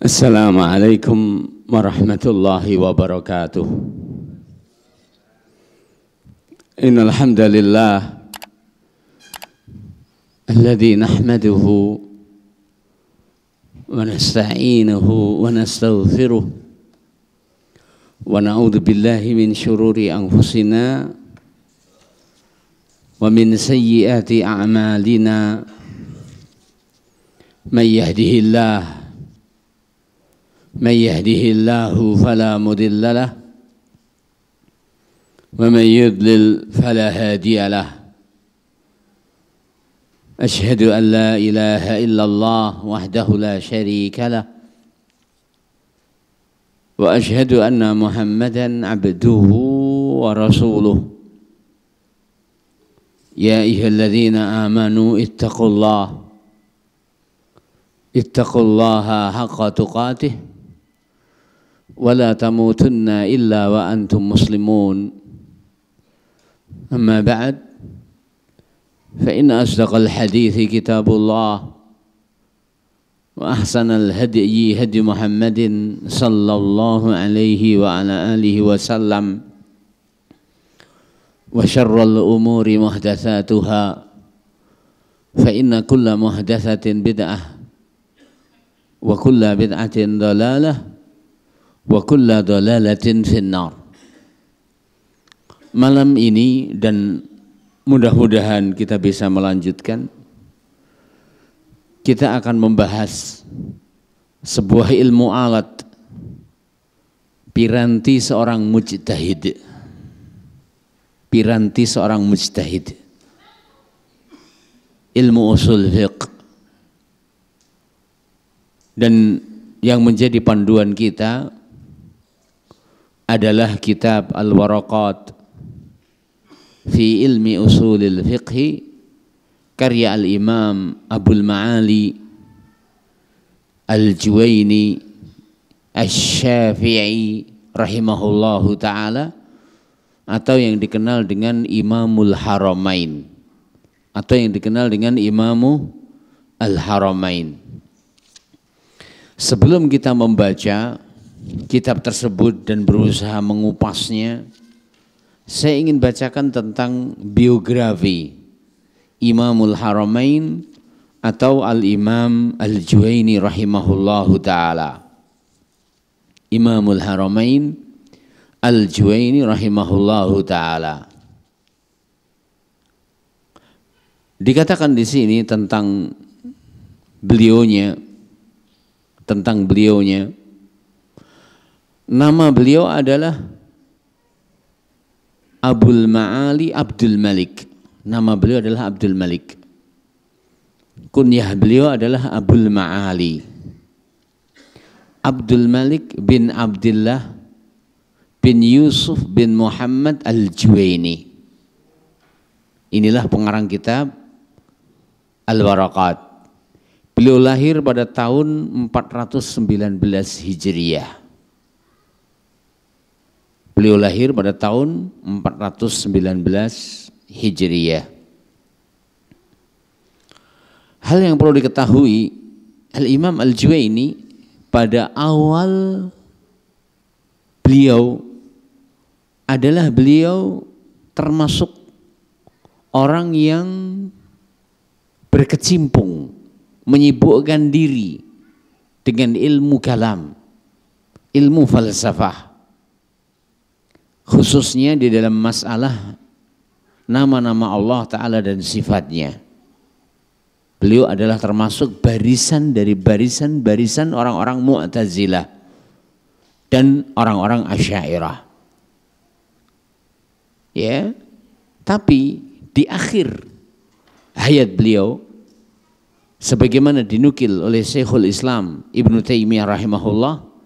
Assalamualaikum warahmatullahi wabarakatuh. Innal hamdalillah alladzi nahmaduhu wa nasta'inuhu wa nastaghfiruh wa na'udzu billahi min syururi anfusina wa min sayyiati a'malina. May yahdihillahu fala mudilla lah wa man yudlil fala hadiya lah. Ashhadu an la ilaha illallah wahdahu la syarika lah wa ashhadu anna Muhammadan abduhu wa rasuluh. Ya ayyuhalladzina amanu ittaqullaha haqqa tuqatih wa la tamutunna illa wa antum muslimun. Amma ba'd, fa inna asdaqal hadithi kitabullah wa ahsanal hadyi hadi Muhammadin sallallahu alaihi wa ala alihi wa sallam wa syarral umuri muhdatsatuha fa inna kulla muhdatsatin bid'ah wa kulla bid'atin dalalah wa kulla dalalatin finnar. Malam ini dan mudah-mudahan kita bisa melanjutkan, kita akan membahas sebuah ilmu alat, piranti seorang mujtahid. Piranti seorang mujtahid, ilmu usul fiqh. Dan yang menjadi panduan kita adalah kitab Al-Waraqat fi ilmi usulil fiqhi karya al-Imam Abul Ma'ali Al-Juwaini Asy-Syafi'i rahimahullahu ta'ala, atau yang dikenal dengan Imamul Haramain, atau yang dikenal dengan Imamu Al-Haramain. Sebelum kita membaca kitab tersebut dan berusaha mengupasnya, saya ingin bacakan tentang biografi Imamul Haramain atau Al-Imam Al-Juwaini rahimahullahu ta'ala. Imamul Haramain Al-Juwaini rahimahullahu ta'ala. Dikatakan di sini tentang beliaunya, nama beliau adalah Abul Ma'ali Abdul Malik. Nama beliau adalah Abdul Malik. Kunyah beliau adalah Abul Ma'ali. Abdul Malik bin Abdullah bin Yusuf bin Muhammad Al-Juwaini. Inilah pengarang kitab Al-Waraqat. Beliau lahir pada tahun 419 Hijriah. Beliau lahir pada tahun 419 Hijriah. Hal yang perlu diketahui, Al-Imam Al-Juwaini pada awal beliau adalah beliau termasuk orang yang berkecimpung, menyibukkan diri dengan ilmu kalam, ilmu falsafah, khususnya di dalam masalah nama-nama Allah Ta'ala dan sifatnya. Beliau adalah termasuk barisan dari barisan orang-orang Mu'tazilah dan orang-orang Asy'ariyah. Ya, tapi di akhir hayat beliau, sebagaimana dinukil oleh Syekhul Islam Ibnu Taimiyah rahimahullah,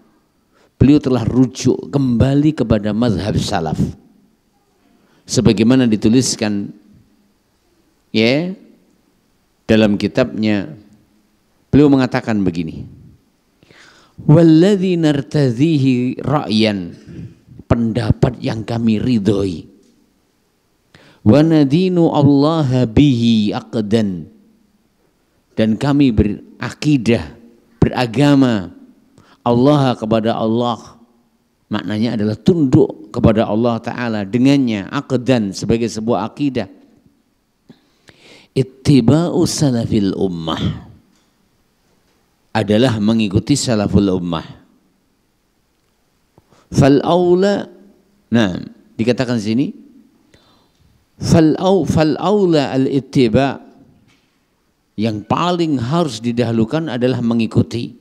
beliau telah rujuk kembali kepada mazhab salaf. Sebagaimana dituliskan ya dalam kitabnya, beliau mengatakan begini: walladzi nartadhihi ra'yan, pendapat yang kami ridhoi, wa nadinu Allah bihi aqdan, dan kami berakidah, beragama Allah kepada Allah, maknanya adalah tunduk kepada Allah Ta'ala dengannya, aqdan sebagai sebuah akidah. Ittiba'u salafil ummah adalah mengikuti salaful ummah. Fal aula, nah dikatakan sini fal aula al ittiba, yang paling harus didahulukan adalah mengikuti.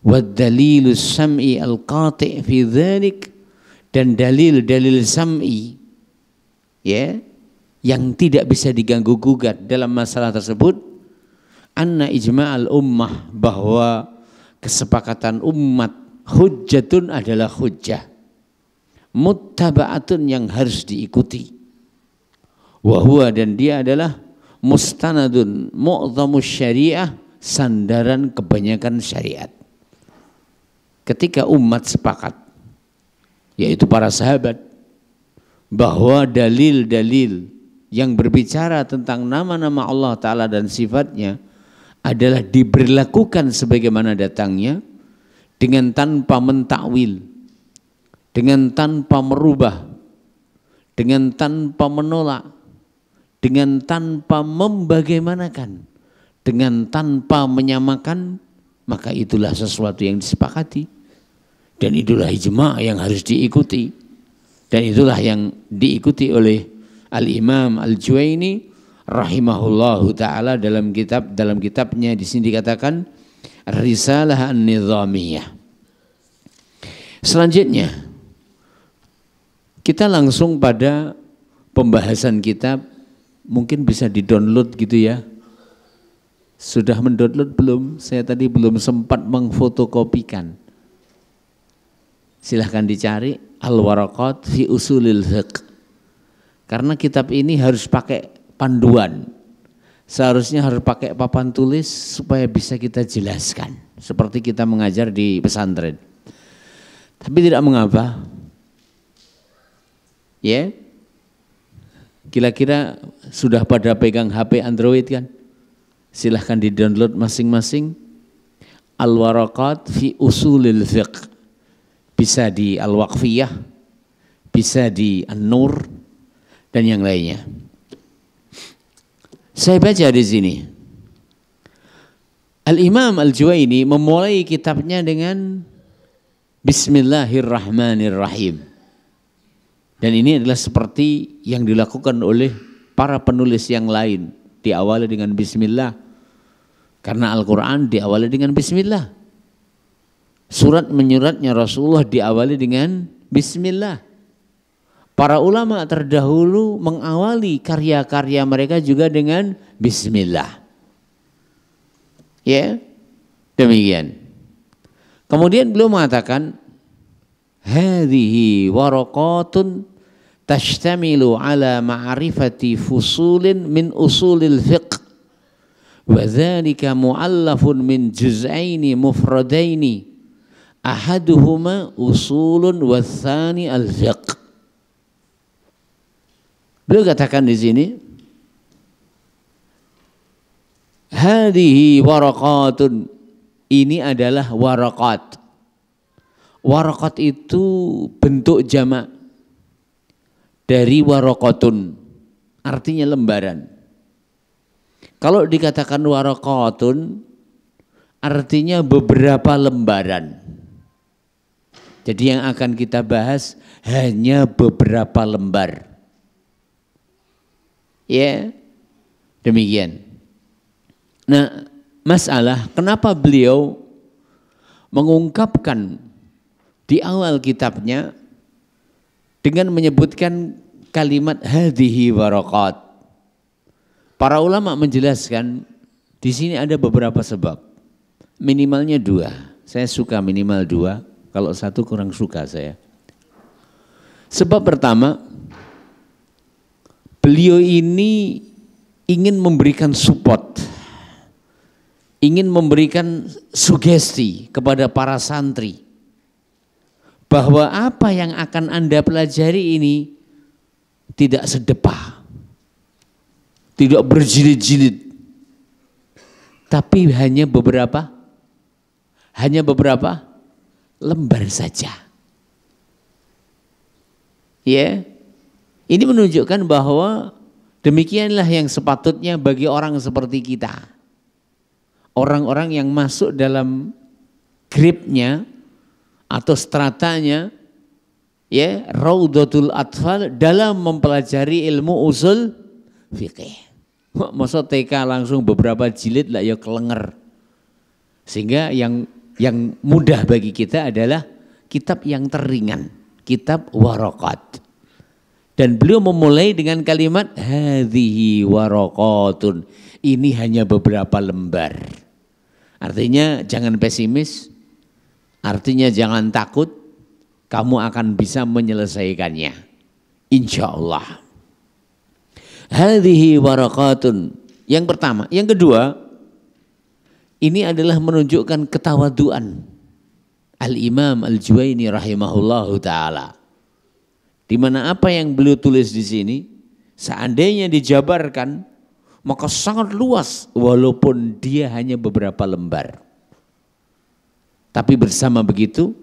Wad dalilus sam'i al qati' fi dzalik, dan dalil sam'i ya yang tidak bisa diganggu gugat dalam masalah tersebut, anna ijma'al ummah, bahwa kesepakatan umat, hujjatun adalah hujjah, muttaba'atun yang harus diikuti, wa huwa, dan dia adalah mustanadun mu'dhamus syariah, sandaran kebanyakan syariat. Ketika umat sepakat, yaitu para sahabat, bahwa dalil-dalil yang berbicara tentang nama-nama Allah Ta'ala dan sifatnya adalah diberlakukan sebagaimana datangnya, dengan tanpa mentakwil, dengan tanpa merubah, dengan tanpa menolak, dengan tanpa membagaimanakan, dengan tanpa menyamakan, maka itulah sesuatu yang disepakati. Dan itulah ijma' yang harus diikuti. Dan itulah yang diikuti oleh Al-Imam Al-Juwaini rahimahullahu ta'ala dalam kitabnya di sini dikatakan Risalah An-Nizamiyah. Selanjutnya kita langsung pada pembahasan kitab. Mungkin bisa di-download gitu ya. Sudah mendownload belum? Saya tadi belum sempat mengfotokopikan. Silahkan dicari Al-Waraqat fi Usulil Fiqh. Karena kitab ini harus pakai panduan. Seharusnya harus pakai papan tulis supaya bisa kita jelaskan. Seperti kita mengajar di pesantren. Tapi tidak mengapa. Ya. Kira-kira sudah pada pegang HP Android kan? Silahkan di-download masing-masing. Al-Waraqat fi Usulil Fiqh. Bisa di Al-Waqfiyah, bisa di An-Nur, dan yang lainnya. Saya baca di sini. Al-Imam Al-Juwaini memulai kitabnya dengan Bismillahirrahmanirrahim. Dan ini adalah seperti yang dilakukan oleh para penulis yang lain. Diawali dengan Bismillah. Karena Al-Quran diawali dengan Bismillah. Surat menyuratnya Rasulullah diawali dengan Bismillah. Para ulama terdahulu mengawali karya-karya mereka juga dengan Bismillah. Ya, demikian. Kemudian beliau mengatakan, hadhihi waraqatun tashtamilu ala ma'rifati fusulin min usulil fiqh. Wa dzalika mu'allafun min juz'aini mufradaini. Ahaduhuma usulun wa tsani al-fiqh. Beliau katakan di sini, hadhihi waraqatun, ini adalah waraqat. Waraqat itu bentuk jamak dari waraqatun, artinya lembaran. Kalau dikatakan waraqatun, artinya beberapa lembaran. Jadi yang akan kita bahas hanya beberapa lembar. Ya, demikian. Nah, masalah kenapa beliau mengungkapkan di awal kitabnya dengan menyebutkan kalimat hadhihi waraqat. Para ulama menjelaskan di sini ada beberapa sebab. Minimalnya 2. Saya suka minimal 2. Kalau 1 kurang suka saya. Sebab pertama, beliau ini ingin memberikan support, ingin memberikan sugesti kepada para santri bahwa apa yang akan Anda pelajari ini tidak sedepah, tidak berjilid-jilid, tapi hanya beberapa hanya beberapa lembar saja. Ya, ini menunjukkan bahwa demikianlah yang sepatutnya bagi orang seperti kita. Orang-orang yang masuk dalam gripnya atau stratanya, ya, Raudhatul Atfal dalam mempelajari ilmu usul fikih. Masa TK langsung beberapa jilid lah ya kelenger. Sehingga yang mudah bagi kita adalah kitab yang teringan, kitab Waraqat. Dan beliau memulai dengan kalimat hadhihi waraqatun. Ini hanya beberapa lembar. Artinya jangan pesimis, artinya jangan takut, kamu akan bisa menyelesaikannya. Insya Allah. Hadhihi waraqatun. Yang pertama. Yang kedua, ini adalah menunjukkan ketawaduan Al-Imam Al-Juwaini rahimahullahu ta'ala. Di mana apa yang beliau tulis di sini, seandainya dijabarkan, maka sangat luas walaupun dia hanya beberapa lembar. Tapi bersama begitu,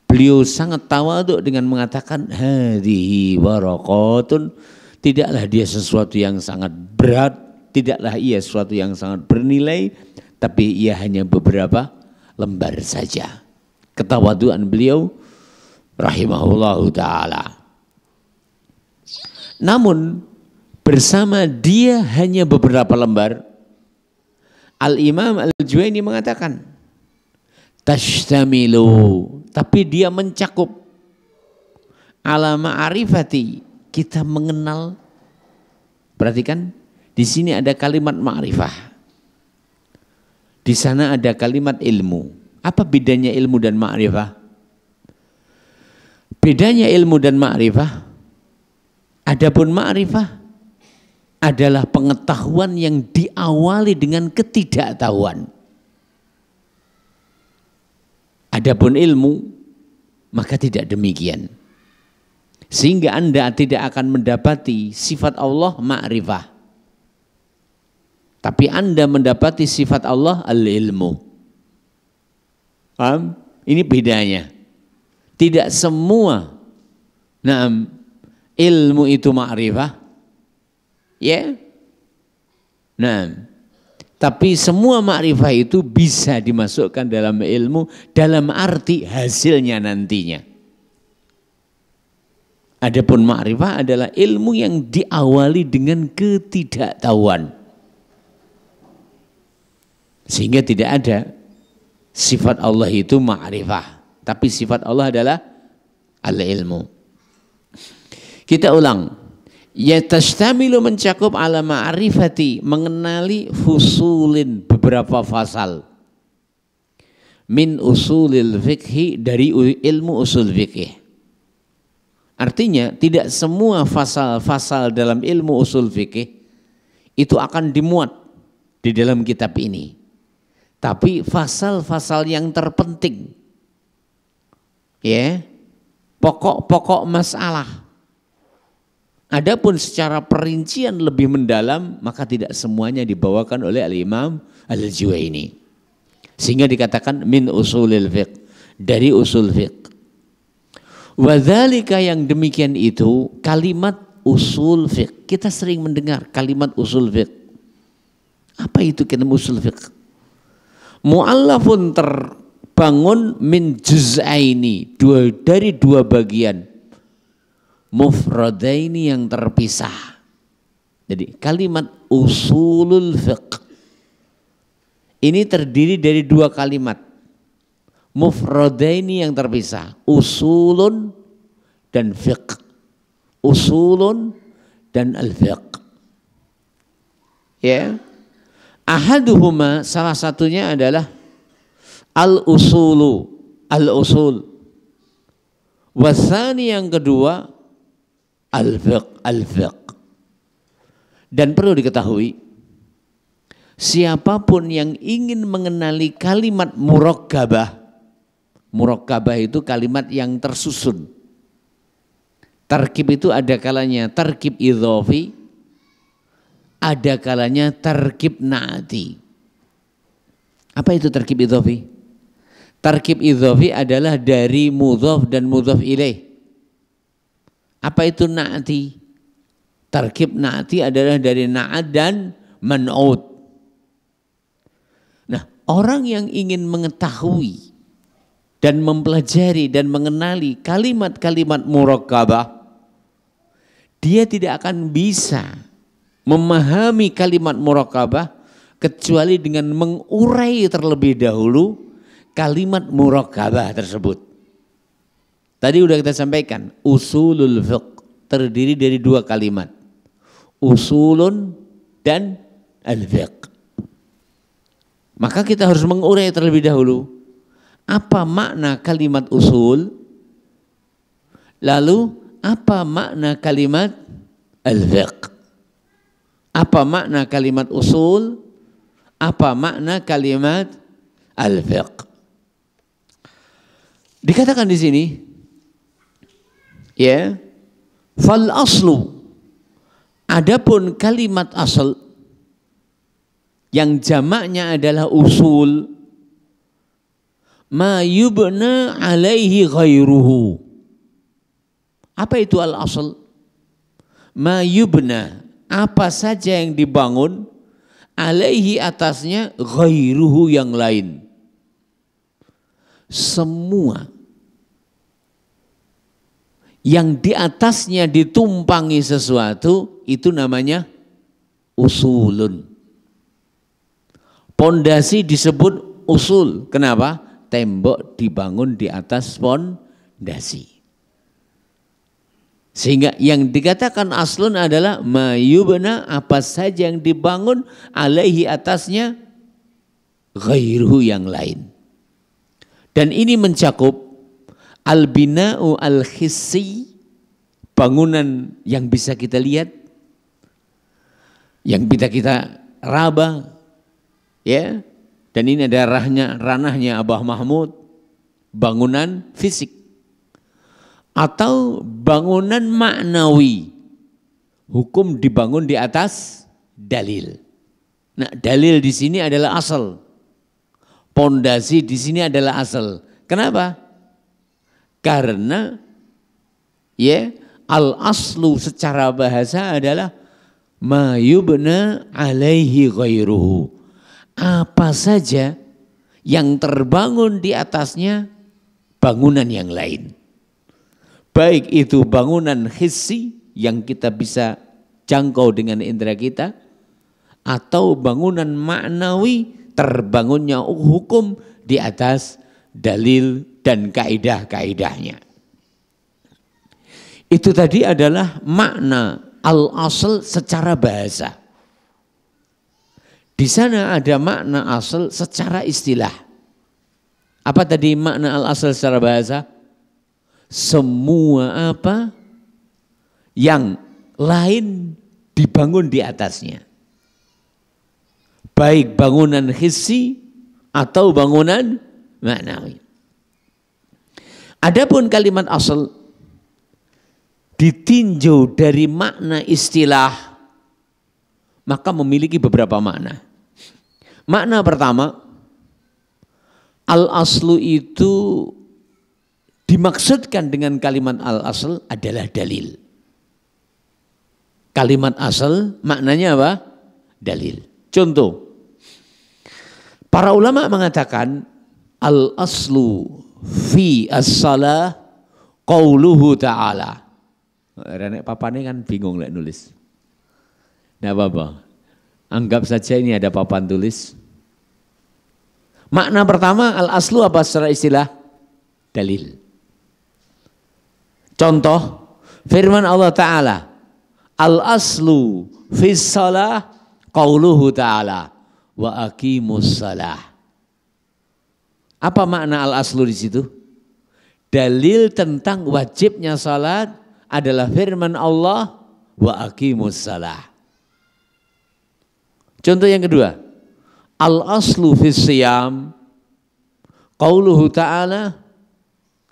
beliau sangat tawadhu dengan mengatakan hadhihi waraqatun. Tidaklah dia sesuatu yang sangat berat, tidaklah ia sesuatu yang sangat bernilai, tapi ia hanya beberapa lembar saja. Ketawaduan beliau rahimahullahu ta'ala. Namun bersama dia hanya beberapa lembar, Al-Imam Al-Juwaini mengatakan tashtamilu, tapi dia mencakup ala ma'rifati, kita mengenal. Perhatikan, di sini ada kalimat ma'rifah, di sana ada kalimat ilmu. Apa bedanya ilmu dan ma'rifah? Bedanya ilmu dan ma'rifah, adapun ma'rifah adalah pengetahuan yang diawali dengan ketidaktahuan. Adapun ilmu, maka tidak demikian. Sehingga Anda tidak akan mendapati sifat Allah ma'rifah. Tapi Anda mendapati sifat Allah al-ilmu. Paham? Ini bedanya. Tidak semua ilmu itu ma'rifah. Ya. Tapi semua ma'rifah itu bisa dimasukkan dalam ilmu dalam arti hasilnya nantinya. Adapun ma'rifah adalah ilmu yang diawali dengan ketidaktahuan. Sehingga tidak ada sifat Allah itu ma'rifah. Tapi sifat Allah adalah al-ilmu. Kita ulang. Yatashtamilu mencakup ala ma'rifati, mengenali fusulin, beberapa fasal. Min usulil fikhi, dari ilmu usul fikih. Artinya tidak semua fasal-fasal dalam ilmu usul fikih itu akan dimuat di dalam kitab ini. Tapi fasal-fasal yang terpenting, ya, pokok-pokok masalah. Adapun secara perincian lebih mendalam, maka tidak semuanya dibawakan oleh Al-Imam Al-Juwaini. Sehingga dikatakan min usulil fiqh, dari usul fiqh. Wadzalika, yang demikian itu kalimat usul fiqh. Kita sering mendengar kalimat usul fiqh. Apa itu kalimat usul fiqh? Mu'allafun, terbangun min juz'aini, dari dua bagian. Mufradaini, yang terpisah. Jadi kalimat usulul fiqh ini terdiri dari dua kalimat. Mufradaini, yang terpisah, usulun dan fiqh. Usulun dan al-fiqh. Ya. Ahaduhuma, salah satunya adalah al-usulu, al-usul. Wasani, yang kedua al-fiqh, al-fiqh. Dan perlu diketahui, siapapun yang ingin mengenali kalimat murakkabah, murakkabah itu kalimat yang tersusun. Tarkib itu ada kalanya tarkib idhofi, ada kalanya tarkib na'ati. Apa itu tarkib idhofi? Tarkib idhofi adalah dari mudhof dan mudhof ilaih. Apa itu na'ti? Tarkib na'ti adalah dari na'at dan man'ud. Nah, orang yang ingin mengetahui dan mempelajari dan mengenali kalimat-kalimat murakkabah, dia tidak akan bisa memahami kalimat murakkabah kecuali dengan mengurai terlebih dahulu kalimat murakkabah tersebut. Tadi sudah kita sampaikan, usulul fiqh terdiri dari dua kalimat, usulun dan al-fiqh. Maka kita harus mengurai terlebih dahulu apa makna kalimat usul, lalu apa makna kalimat al-fiqh. Apa makna kalimat usul, apa makna kalimat al-fiqh. Dikatakan di sini, ya, fal aslu, adapun kalimat asal yang jamaknya adalah usul, ma yubna alaihi ghairuhu. Apa itu al asal? Ma yubna, apa saja yang dibangun, alaihi atasnya, ghairuhu yang lain. Semua yang di atasnya ditumpangi sesuatu itu namanya usulun. Pondasi disebut usul. Kenapa? Tembok dibangun di atas pondasi. Sehingga yang dikatakan aslun adalah mayubna, apa saja yang dibangun alaihi atasnya, ghairuhu yang lain. Dan ini mencakup al-bina'u al-hissi, bangunan yang bisa kita lihat, yang bisa kita raba, ya. Dan ini ada ranahnya Abah Mahmud, bangunan fisik atau bangunan maknawi. Hukum dibangun di atas dalil. Nah, dalil di sini adalah asal. Pondasi di sini adalah asal. Kenapa? Karena ya, al aslu secara bahasa adalah ma yubna alaihi ghairuhu. Apa saja yang terbangun di atasnya bangunan yang lain. Baik itu bangunan hissi yang kita bisa jangkau dengan indera kita, atau bangunan maknawi terbangunnya hukum di atas dalil dan kaidah-kaidahnya. Itu tadi adalah makna al-asl secara bahasa. Di sana ada makna asal secara istilah. Apa tadi makna al-asl secara bahasa? Semua apa yang lain dibangun di atasnya. Baik bangunan hissi atau bangunan maknawi. Adapun kalimat asal ditinjau dari makna istilah, maka memiliki beberapa makna. Makna pertama, al-aslu itu dimaksudkan dengan kalimat al-asl adalah dalil. Kalimat asal maknanya apa? Dalil. Contoh, para ulama mengatakan al-aslu fi as-salah qauluhu ta'ala. Renek papane kan bingung lek nulis. Nggak apa-apa. Anggap saja ini ada papan tulis. Makna pertama al-aslu apa secara istilah? Dalil. Contoh firman Allah Ta'ala, al-aslu fis salah qauluhu ta'ala wa aqimus salah. Apa makna al-aslu di situ? Dalil tentang wajibnya salat adalah firman Allah wa aqimus salah. Contoh yang kedua, al-aslu fis siyam qauluhu ta'ala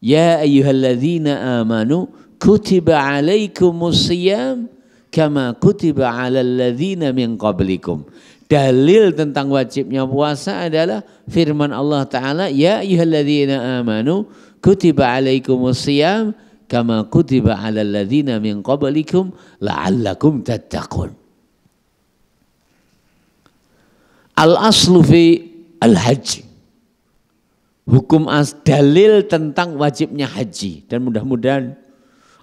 ya ayyuhalladzina amanu kutiba alaikumus siyam kama kutiba alal ladzina min qablikum. Dalil tentang wajibnya puasa adalah firman Allah Ta'ala, ya ayyuhalladzina amanu kutiba alaikumusiyam kama kutiba alal ladzina min qablikum la'allakum tattaqun. Al-aslu fi al-hajj. Hukum dalil tentang wajibnya haji. Dan mudah-mudahan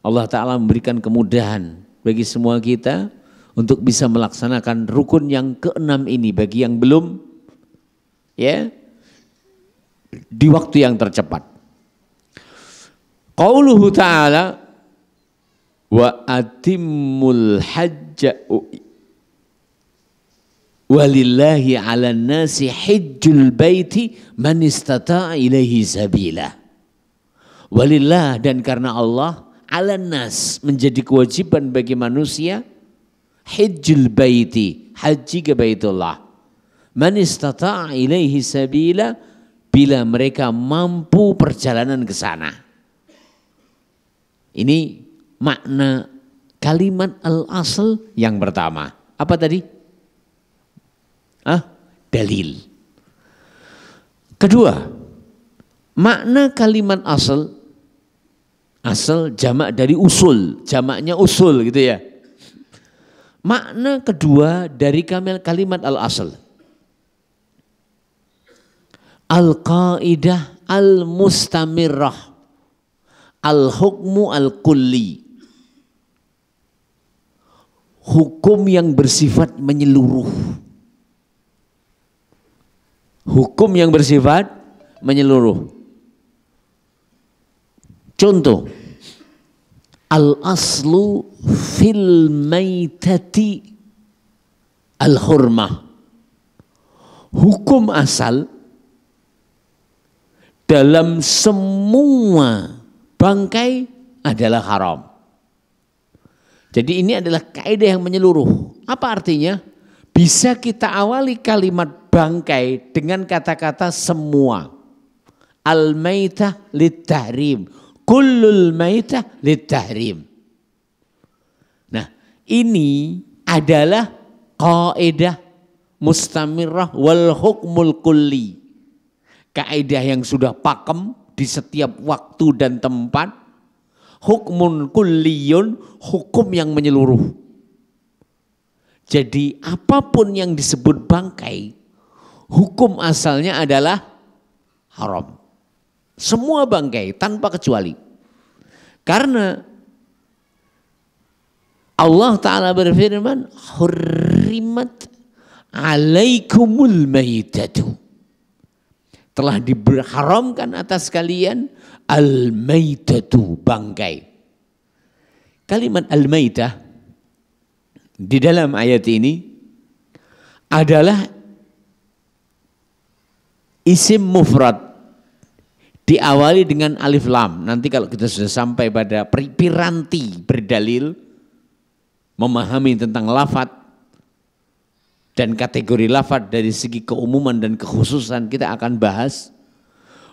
Allah Ta'ala memberikan kemudahan bagi semua kita untuk bisa melaksanakan rukun yang keenam ini bagi yang belum, ya, di waktu yang tercepat. Qauluhu ta'ala wa atimmul hajja walillahi 'alan nasi hajjul baiti man istata'a ilaihi sabila. Walillah, dan karena Allah, 'alan nas, menjadi kewajiban bagi manusia, hajjul baiti, haji ke Baitullah, man istata'a ilaihi sabila, bila mereka mampu perjalanan ke sana. Ini makna kalimat al-asl yang pertama. Apa tadi? Dalil. Kedua, makna kalimat asal jamak dari usul, jamaknya usul gitu ya. Makna kedua dari kalimat al-asl, al-qaidah al-mustamirrah, al-hukmu al-kulli, hukum yang bersifat menyeluruh. Hukum yang bersifat menyeluruh. Contoh, al-aslu fil maitati al-hurmah. Hukum asal dalam semua bangkai adalah haram. Jadi ini adalah kaidah yang menyeluruh. Apa artinya? Bisa kita awali kalimat bangkai dengan kata-kata semua. Al-maitah lit-tahrim. Kullul maitah lit-tahrim. Nah, ini adalah kaidah mustamirrah wal hukmul kulli. Kaidah yang sudah pakem di setiap waktu dan tempat. Hukmun kulliyun, hukum yang menyeluruh. Jadi apapun yang disebut bangkai, hukum asalnya adalah haram. Semua bangkai tanpa kecuali. Karena Allah Ta'ala berfirman, hurrimat alaikumul maitatu. Telah diharamkan atas kalian al-maitatu, bangkai. Kalimat al-maitah di dalam ayat ini adalah isim mufrad diawali dengan alif lam. Nanti kalau kita sudah sampai pada piranti berdalil memahami tentang lafadz dan kategori lafadz dari segi keumuman dan kekhususan, kita akan bahas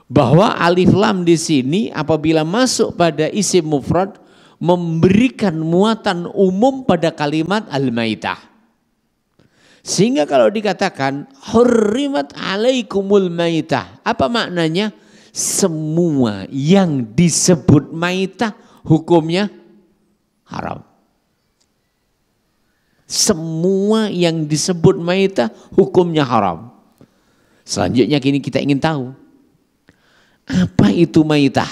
bahwa alif lam di sini apabila masuk pada isim mufrad memberikan muatan umum pada kalimat al-maitah. Sehingga kalau dikatakan hurrimat alaikumul maitah, apa maknanya? Semua yang disebut maitah hukumnya haram. Semua yang disebut maitah hukumnya haram. Selanjutnya kini kita ingin tahu, apa itu maitah?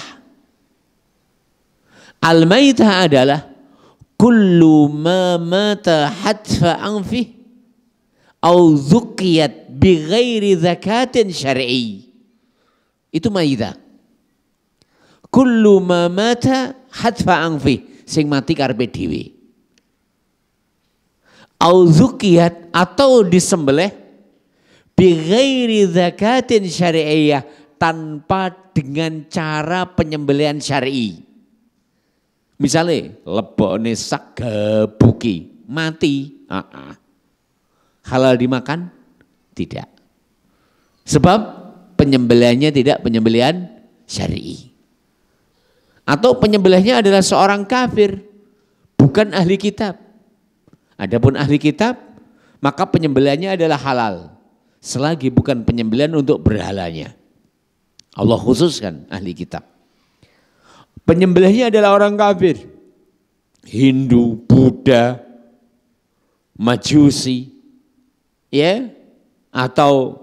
Al-maitah adalah kullu ma mata hatfa anfih au dzukiyat bi ghairi zakatin syar'i. Itu maitah. Kullu ma mata hatfa anfih, sing mati karepe dhewe. Au dzukiyat, atau disembelih bi ghairi zakatin syar'iyyah, tanpa dengan cara penyembelihan syar'i. Misalnya lebokne sak gebuki mati, halal dimakan? Tidak. Sebab penyembelihannya tidak penyembelihan syar'i. Atau penyembelihnya adalah seorang kafir, bukan ahli kitab. Adapun ahli kitab maka penyembelihannya adalah halal selagi bukan penyembelihan untuk berhalanya. Allah khususkan ahli kitab. Penyembelihnya adalah orang kafir, Hindu, Buddha, Majusi, ya, atau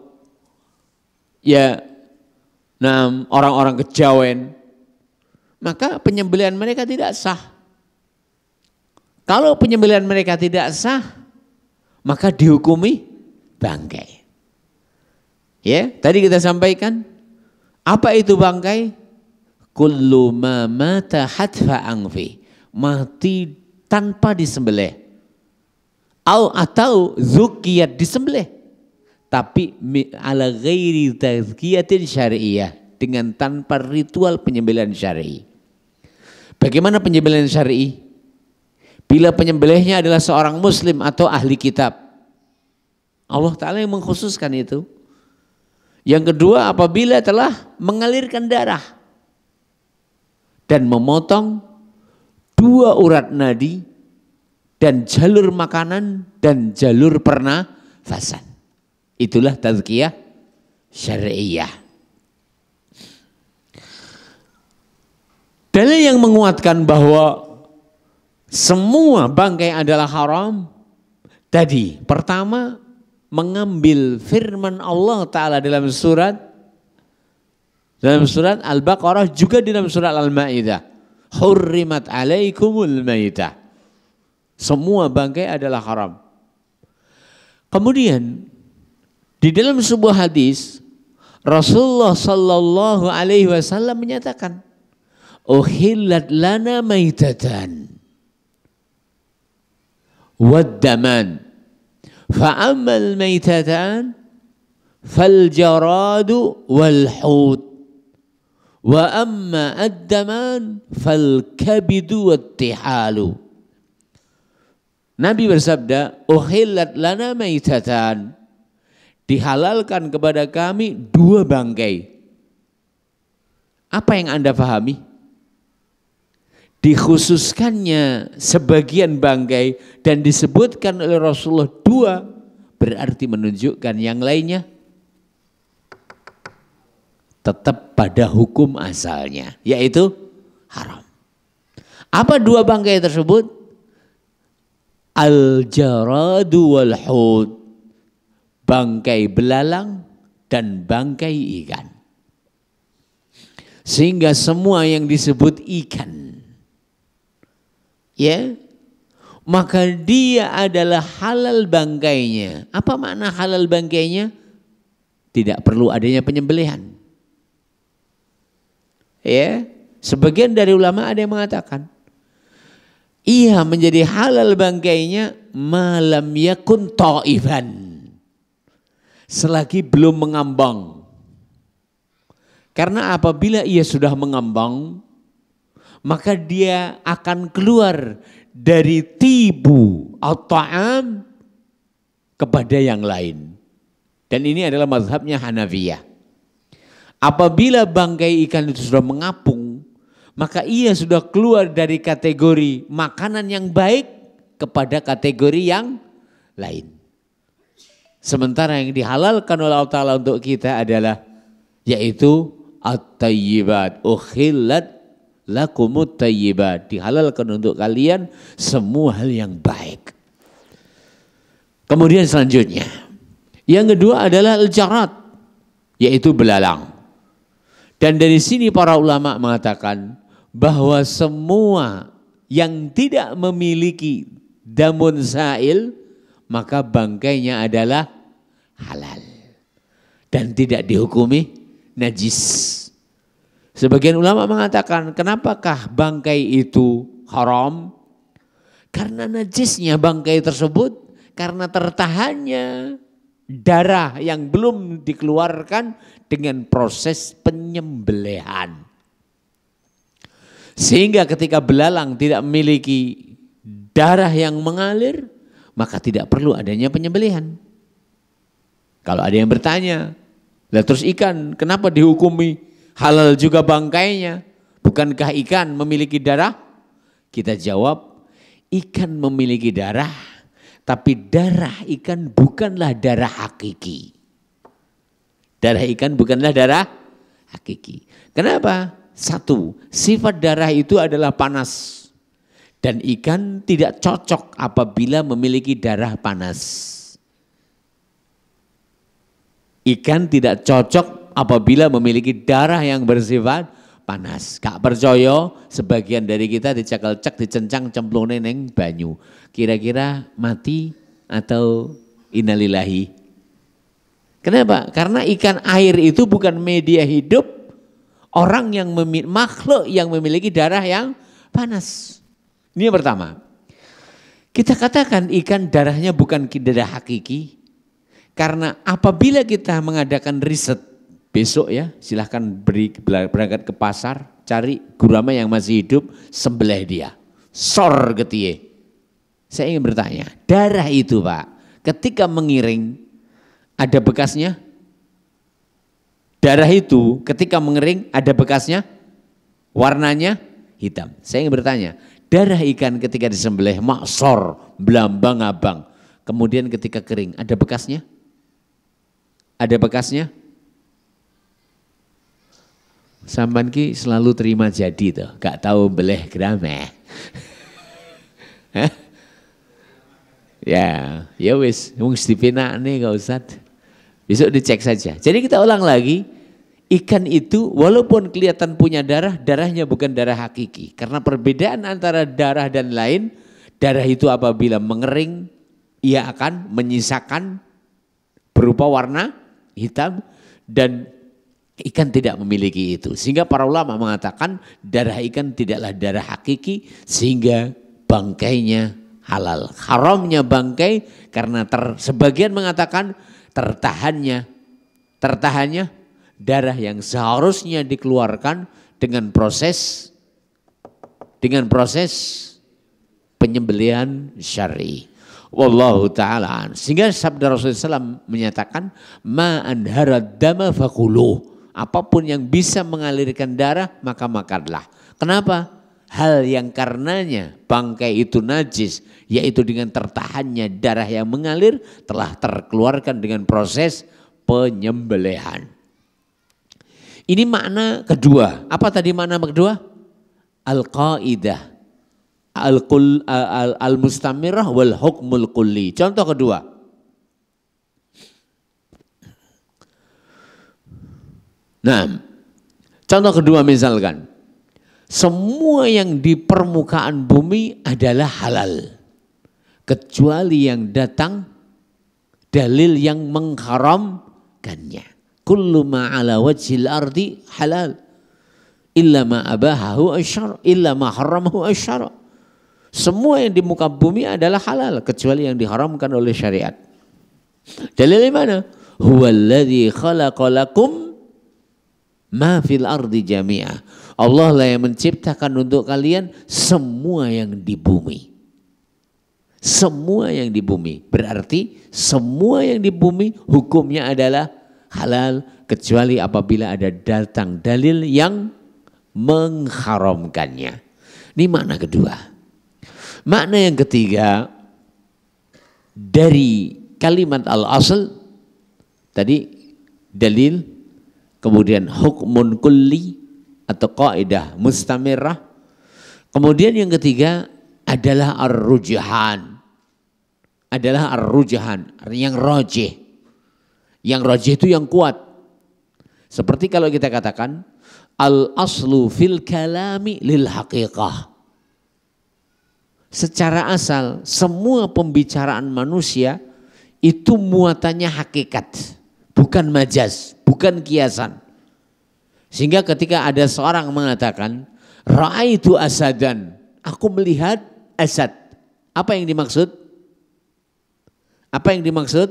ya, orang-orang kejawen, maka penyembelihan mereka tidak sah. Kalau penyembelihan mereka tidak sah, maka dihukumi bangkai. Ya, tadi kita sampaikan, apa itu bangkai? Kullu ma mata hatfa angfi, mati tanpa disembelih. Atau zukiyat disembelih, tapi ala ghairi tazkiyatin syari'iyah, dengan tanpa ritual penyembelihan syar'i. Bagaimana penyembelihan syar'i? Bila penyembelihnya adalah seorang muslim atau ahli kitab, Allah Ta'ala yang mengkhususkan itu. Yang kedua, apabila telah mengalirkan darah dan memotong 2 urat nadi dan jalur makanan dan jalur pernafasan. Itulah tazkiyah syari'iyah. Dalil yang menguatkan bahwa semua bangkai adalah haram tadi, pertama mengambil firman Allah Ta'ala dalam surat Al-Baqarah, juga dalam surat Al-Ma'idah, hurrimat alaikumul maitah, semua bangkai adalah haram. Kemudian di dalam sebuah hadis Rasulullah Sallallahu Alaihi Wasallam menyatakan, uhillat lana maitatan waddaman, fa'ammal maitatan faljaradu walhut, wa amma addaman falkabidu wattihalu. Nabi bersabda, uhillat lana maitatan, dihalalkan kepada kami 2 bangkai. Apa yang Anda pahami? Dikhususkannya sebagian bangkai dan disebutkan oleh Rasulullah 2, berarti menunjukkan yang lainnya tetap pada hukum asalnya, yaitu haram. Apa 2 bangkai tersebut? Al-jaradu wal hud, bangkai belalang dan bangkai ikan. Sehingga semua yang disebut ikan, ya, maka dia adalah halal bangkainya. Apa makna halal bangkainya? Tidak perlu adanya penyembelihan. Ya, sebagian dari ulama ada yang mengatakan, ia menjadi halal bangkainya malam yakun ta'ifan, selagi belum mengambang. Karena apabila ia sudah mengambang, maka dia akan keluar dari tibu at-ta'am kepada yang lain. Dan ini adalah mazhabnya Hanafiyah. Apabila bangkai ikan itu sudah mengapung, maka ia sudah keluar dari kategori makanan yang baik kepada kategori yang lain. Sementara yang dihalalkan oleh Allah Ta'ala untuk kita adalah yaitu at-tayyibat, ukhillat lakumut tayyibat, dihalalkan untuk kalian semua hal yang baik. Kemudian selanjutnya, yang kedua adalah al-jarat, yaitu belalang. Dan dari sini para ulama mengatakan bahwa semua yang tidak memiliki damun sa'il, maka bangkainya adalah halal dan tidak dihukumi najis. Sebagian ulama mengatakan, kenapakah bangkai itu haram? Karena najisnya bangkai tersebut, karena tertahannya darah yang belum dikeluarkan dengan proses penyembelihan. Sehingga ketika belalang tidak memiliki darah yang mengalir, maka tidak perlu adanya penyembelihan. Kalau ada yang bertanya, lah terus ikan kenapa dihukumi halal juga bangkainya? Bukankah ikan memiliki darah? Kita jawab, ikan memiliki darah, Tapi darah ikan bukanlah darah hakiki. Darah ikan bukanlah darah hakiki. Kenapa? Satu, sifat darah itu adalah panas. Dan ikan tidak cocok apabila memiliki darah panas. Ikan tidak cocok apabila memiliki darah yang bersifat panas. Gak percaya sebagian dari kita dicakal cek, dicencang, cemplung neneng banyu. Kira-kira mati atau innalillahi? Kenapa? Karena ikan air itu bukan media hidup orang yang makhluk yang memiliki darah yang panas. Ini yang pertama. Kita katakan ikan darahnya bukan darah hakiki. Karena apabila kita mengadakan riset besok ya, silahkan berangkat ke pasar, cari gurame yang masih hidup, sembelih dia. Sor ketie. Saya ingin bertanya, darah itu Pak, ketika mengiring, ada bekasnya? Darah itu ketika mengering, ada bekasnya? Warnanya hitam. Saya ingin bertanya, darah ikan ketika disembelih maksor, belambang abang. Kemudian ketika kering, ada bekasnya? Ada bekasnya? Sampan ki selalu terima jadi tuh, gak tahu beleh grame. Ya wis, wong dipinakne gak usah. Besok dicek saja. Jadi kita ulang lagi, ikan itu walaupun kelihatan punya darah, darahnya bukan darah hakiki. Karena perbedaan antara darah dan lain, darah itu apabila mengering, ia akan menyisakan berupa warna hitam dan ikan tidak memiliki itu. Sehingga para ulama mengatakan darah ikan tidaklah darah hakiki sehingga bangkainya halal. Haramnya bangkai karena sebagian mengatakan tertahannya darah yang seharusnya dikeluarkan dengan proses penyembelihan syar'i. Wallahu ta'ala. Sehingga sabda Rasulullah SAW menyatakan ma anharad dama fakuluh. Apapun yang bisa mengalirkan darah maka makanlah. Kenapa? Hal yang karenanya bangkai itu najis, yaitu dengan tertahannya darah yang mengalir telah terkeluarkan dengan proses penyembelihan. Ini makna kedua. Apa tadi makna kedua? Al-qaidah al-mustamirah wal hukmul kulli. Contoh kedua. Nah, contoh kedua misalkan, semua yang di permukaan bumi adalah halal, kecuali yang datang dalil yang mengharamkannya. Kullu ma ala wajhil ardi halal, illa ma abahahu asyara, illa ma haramahu asyara. Semua yang di muka bumi adalah halal, kecuali yang diharamkan oleh syariat. Dalilnya mana? Huwallazi khalaqalakum ma fil ardi jami'ah. Allah lah yang menciptakan untuk kalian semua yang di bumi. Semua yang di bumi. Berarti semua yang di bumi hukumnya adalah halal kecuali apabila ada datang dalil yang mengharamkannya. Ini makna kedua. Makna yang ketiga dari kalimat al-asl tadi dalil, kemudian hukmun kulli atau kaidah mustamirah. Kemudian yang ketiga adalah ar-rujhan. Adalah ar-rujhan, yang rajih. Yang rajih itu yang kuat. Seperti kalau kita katakan al-aslu fil kalami lil haqiqah. Secara asal semua pembicaraan manusia itu muatannya hakikat, bukan majaz, bukan kiasan. Sehingga ketika ada seorang mengatakan ra'aitu asadan, aku melihat asad. Apa yang dimaksud? Apa yang dimaksud?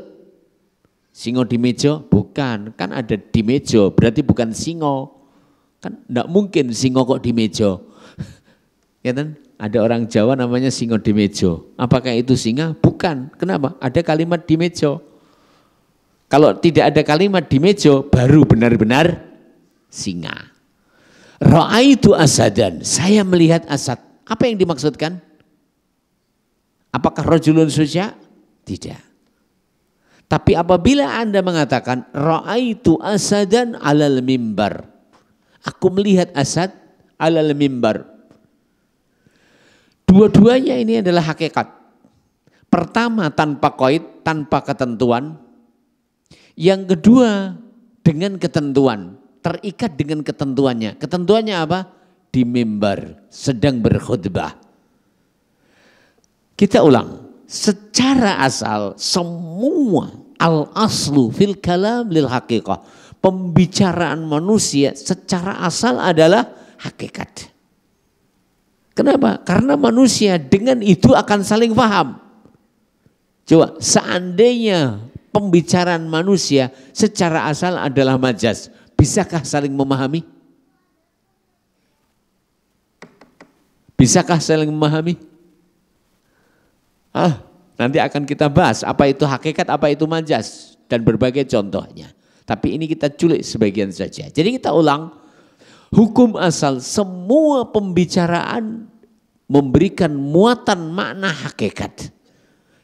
Singo di meja? Bukan, kan ada di meja, berarti bukan singo. Kan enggak mungkin singo kok di meja. Ya kan? Ada orang Jawa namanya singo di meja. Apakah itu singa? Bukan. Kenapa? Ada kalimat di meja. Kalau tidak ada kalimat di meja, baru benar-benar singa. Ra'aitu asadan, saya melihat asad. Apa yang dimaksudkan? Apakah rajulun suja? Tidak. Tapi apabila Anda mengatakan ra'aitu asadan alal mimbar. Aku melihat asad alal mimbar. Dua-duanya ini adalah hakikat. Pertama tanpa qaid, tanpa ketentuan. Yang kedua dengan ketentuan, terikat dengan ketentuannya. Ketentuannya apa? Di mimbar, sedang berkhutbah. Kita ulang, secara asal semua al-aslu fil kalam lil haqiqah. Pembicaraan manusia secara asal adalah hakikat. Kenapa? Karena manusia dengan itu akan saling paham. Coba seandainya pembicaraan manusia secara asal adalah majaz, bisakah saling memahami? Bisakah saling memahami? Nanti akan kita bahas apa itu hakikat, apa itu majaz dan berbagai contohnya. Tapi ini kita culik sebagian saja. Jadi kita ulang, hukum asal semua pembicaraan memberikan muatan makna hakikat.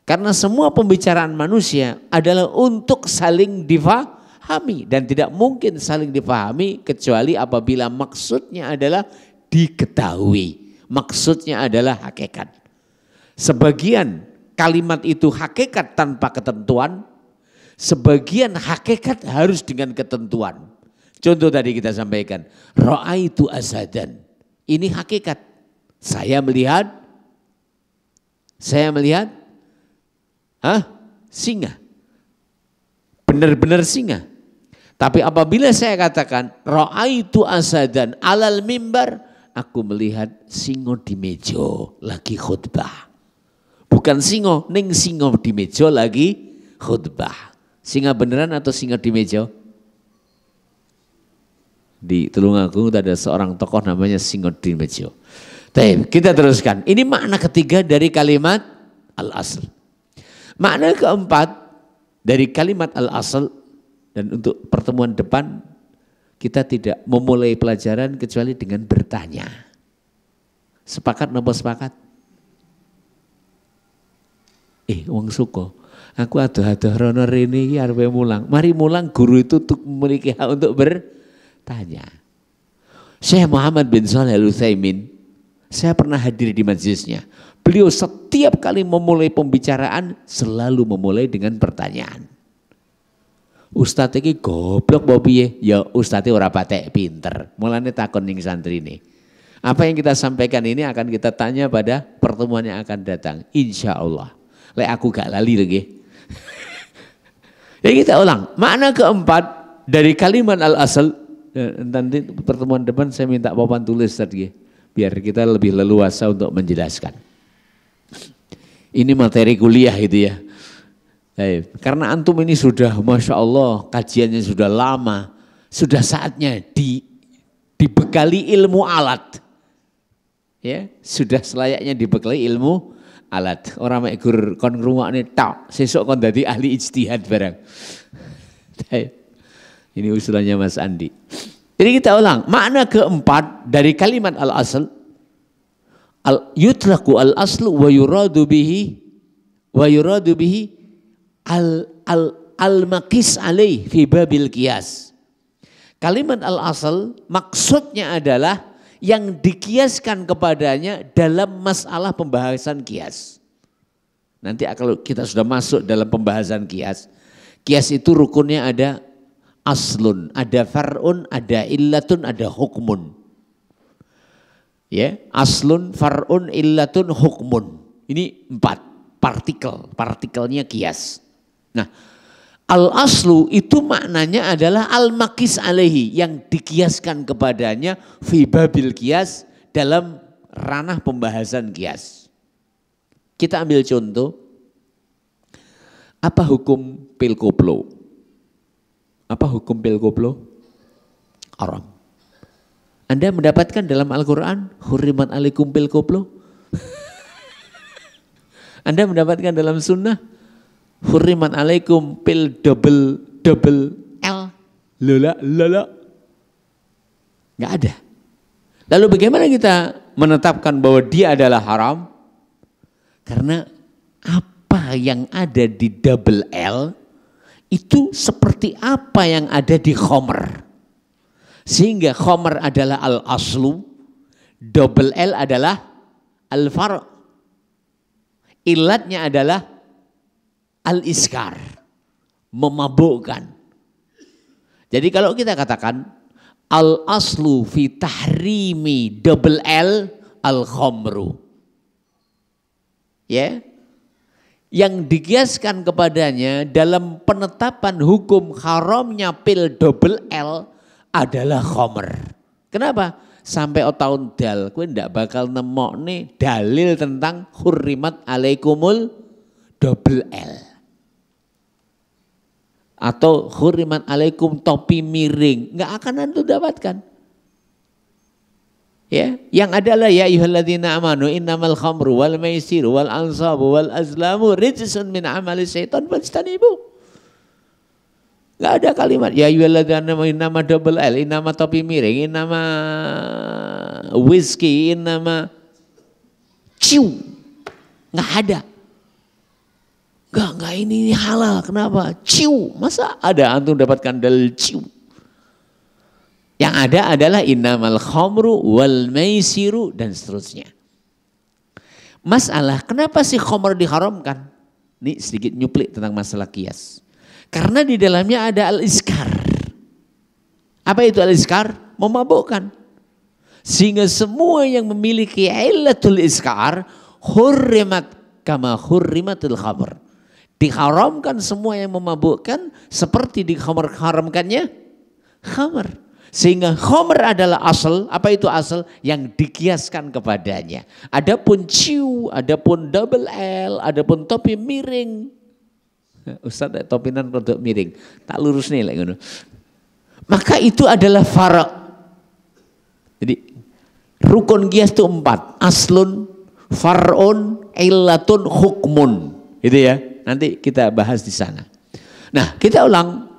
Karena semua pembicaraan manusia adalah untuk saling difahami dan tidak mungkin saling difahami kecuali apabila maksudnya adalah diketahui. Maksudnya adalah hakikat. Sebagian kalimat itu hakikat tanpa ketentuan, sebagian hakikat harus dengan ketentuan. Contoh tadi kita sampaikan, ra'aitu asadan. Ini hakikat. Saya melihat singa. Benar-benar singa. Tapi apabila saya katakan ra'aitu asadan alal mimbar, aku melihat singo di meja lagi khutbah. Bukan singo, ning singo di meja lagi khutbah. Singa beneran atau singa di meja? Di Tulungagung ada seorang tokoh namanya singo di meja. Baik, kita teruskan. Ini makna ketiga dari kalimat al-asl. Makna keempat dari kalimat al-asl, dan untuk pertemuan depan kita tidak memulai pelajaran kecuali dengan bertanya. Sepakat napa sepakat? Wong suko, aku aduh-aduh rono rene iki arepe mulang. Mari mulang, guru itu memiliki hak untuk bertanya. Syekh Muhammad bin Shalih Al-Utsaimin, saya pernah hadir di majelisnya. Beliau setiap kali memulai pembicaraan selalu memulai dengan pertanyaan. Ustadz iki goblok apa piye? Ya ustadz ora patek pinter. Mulane takon ning santrine. Apa yang kita sampaikan ini akan kita tanya pada pertemuan yang akan datang, insya Allah. Lek aku gak lali lagi. Ya kita ulang. Makna keempat dari kalimat al-asl. Nanti pertemuan depan saya minta papan tulis tadi, biar kita lebih leluasa untuk menjelaskan. Ini materi kuliah itu ya. Karena antum ini sudah, masya Allah, kajiannya sudah lama, sudah saatnya dibekali ilmu alat. Ya, sudah selayaknya dibekali ilmu alat. Orang mek gur kon ngrungokne tok, sesuk kon dadi ahli ijtihad barang. Ini usulannya Mas Andi. Jadi kita ulang, makna keempat dari kalimat al-asl, yutlaqu al-aslu wa yuradu bihi al-maqis alaih fi babil qiyas. Kalimat al-asl maksudnya adalah yang dikiaskan kepadanya dalam masalah pembahasan kias. Nanti kalau kita sudah masuk dalam pembahasan kias, kias itu rukunnya ada aslun, ada far'un, ada illatun, ada hukmun. Ya, aslun, far'un, illatun, hukmun. Ini 4 partikelnya kias. Nah, al-aslu itu maknanya adalah al-maqis alaihi, yang dikiaskan kepadanya fi babil kias, dalam ranah pembahasan kias. Kita ambil contoh, apa hukum pil koplo? Apa hukum pil koplo? Haram. Anda mendapatkan dalam Al-Quran, hurrimat alaikum pil koplo? Anda mendapatkan dalam sunnah, hurrimat alaikum pil double L, lola. Nggak ada. Lalu bagaimana kita menetapkan bahwa dia adalah haram? Karena apa yang ada di double L itu seperti apa yang ada di khomer. Sehingga khomer adalah al-aslu, double L adalah al-far'. Ilatnya adalah al-iskar, memabukkan. Jadi kalau kita katakan al-aslu fi tahrimi double L al-khomru. Ya. Yang dikiaskan kepadanya dalam penetapan hukum haramnya pil double L adalah khomer. Kenapa? Sampai tahun dal, kowe ndak bakal nemok nih dalil tentang hurrimat alaikumul double L. Atau hurrimat alaikum topi miring, nggak akan Anda dapatkan. Ya, yang adalah ya ayyuhalladzina amanu innamal khamru wal maisiru wal ansabu wal azlamu rijsun min amali syaitan fajtanibu. Enggak ada kalimat ya ayyuhalladzina amanu innama double L, innama topi miring, innama whisky, innama ciu. Enggak ada. Enggak ini halal. Kenapa? Ciu. Masa ada antum dapatkan dalil ciu? Yang ada adalah innamal khamru wal maisiru dan seterusnya. Masalah kenapa sih khamr diharamkan? Ini sedikit nyuplik tentang masalah kias. Karena di dalamnya ada al-iskar. Apa itu al-iskar? Memabukkan. Sehingga semua yang memiliki illatul iskar hurrimat kama hurrimatul khamr. Diharamkan semua yang memabukkan seperti diharamkannya khamr. Sehingga khomer adalah asal, apa itu asal? Yang dikiaskan kepadanya. Adapun ciu, adapun double L, adapun topi miring. Ustaz topinan produk miring, tak lurus nih like, maka itu adalah fara'. Jadi rukun kias itu 4. Aslun, far'un, illatun, hukmun. Gitu ya, nanti kita bahas di sana. Nah kita ulang